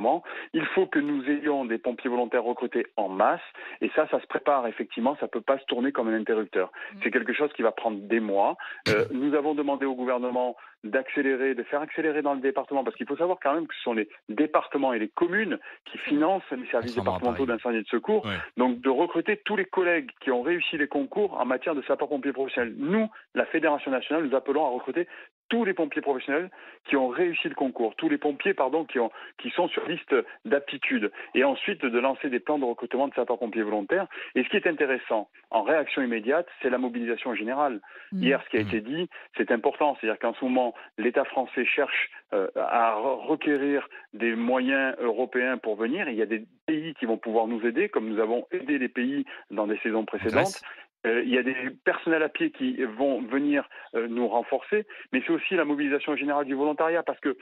moment. Il faut que nous ayons des pompiers volontaires recrutés en masse, et ça se prépare effectivement, ça peut pas se tourner comme un interrupteur. C'est quelque chose qui va prendre des mois. Nous avons demandé au gouvernement d'accélérer, de faire accélérer dans le département, parce qu'il faut savoir quand même que ce sont les départements et les communes qui financent les services départementaux d'incendie et de secours, donc de recruter tous les collègues qui ont réussi les concours en matière de sapeurs-pompiers professionnels. Nous, la Fédération nationale, nous appelons à recruter tous les pompiers professionnels qui ont réussi le concours, tous les pompiers, qui sont sur liste d'aptitude, et ensuite de lancer des plans de recrutement de sapeurs-pompiers volontaires. Et ce qui est intéressant, en réaction immédiate, c'est la mobilisation générale. Hier, ce qui a été dit, c'est important, c'est-à-dire qu'en ce moment, l'État français cherche à requérir des moyens européens pour venir. Il y a des pays qui vont pouvoir nous aider, comme nous avons aidé les pays dans des saisons précédentes. Il y a des personnels à pied qui vont venir nous renforcer, mais c'est aussi la mobilisation générale du volontariat, parce que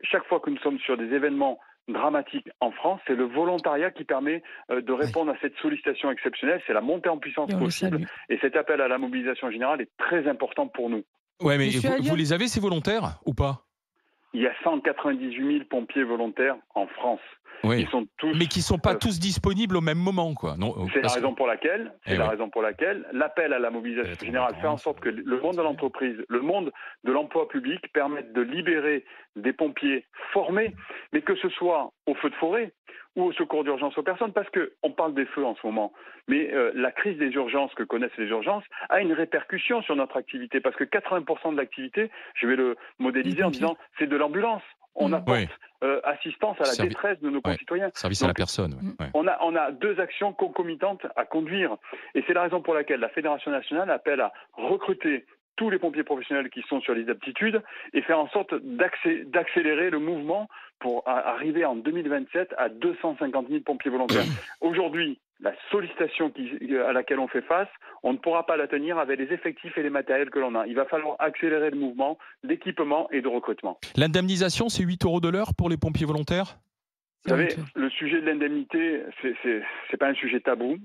chaque fois que nous sommes sur des événements dramatiques en France, c'est le volontariat qui permet de répondre à cette sollicitation exceptionnelle, c'est la montée en puissance possible, et cet appel à la mobilisation générale est très important pour nous. Ouais, mais vous les avez, ces volontaires, ou pas? Il y a 198 000 pompiers volontaires en France. Oui. Ils sont tous, mais qui ne sont pas tous disponibles au même moment, quoi. C'est la raison pour laquelle l'appel à la mobilisation générale fait en sorte que le monde de l'entreprise, le monde de l'emploi public permettent de libérer des pompiers formés, mais que ce soit au feu de forêt ou au secours d'urgence aux personnes, parce qu'on parle des feux en ce moment. Mais la crise des urgences que connaissent les urgences a une répercussion sur notre activité, parce que 80% de l'activité, je vais le modéliser en disant, c'est de l'ambulance. On apporte assistance à la détresse de nos concitoyens. Service à la personne. On a deux actions concomitantes à conduire. Et c'est la raison pour laquelle la Fédération nationale appelle à recruter tous les pompiers professionnels qui sont sur les aptitudes et faire en sorte d'accélérer le mouvement pour arriver en 2027 à 250 000 pompiers volontaires. Aujourd'hui, la sollicitation à laquelle on fait face, on ne pourra pas la tenir avec les effectifs et les matériels que l'on a. Il va falloir accélérer le mouvement d'équipement et de recrutement. L'indemnisation, c'est 8 € de l'heure pour les pompiers volontaires ? Vous savez, le sujet de l'indemnité, c'est pas un sujet tabou.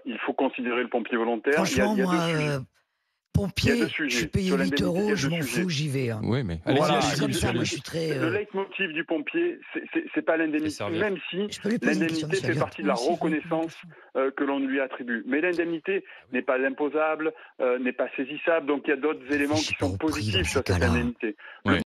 Il faut considérer le pompier volontaire. Franchement, pompier, je suis payé 8 €, je m'en fous, j'y vais. Oui, mais je suis très... Le leitmotiv du pompier, c'est pas l'indemnité, même si l'indemnité fait partie de la reconnaissance que l'on lui attribue. Mais l'indemnité n'est pas imposable, n'est pas saisissable, donc il y a d'autres éléments qui sont positifs sur cette indemnité.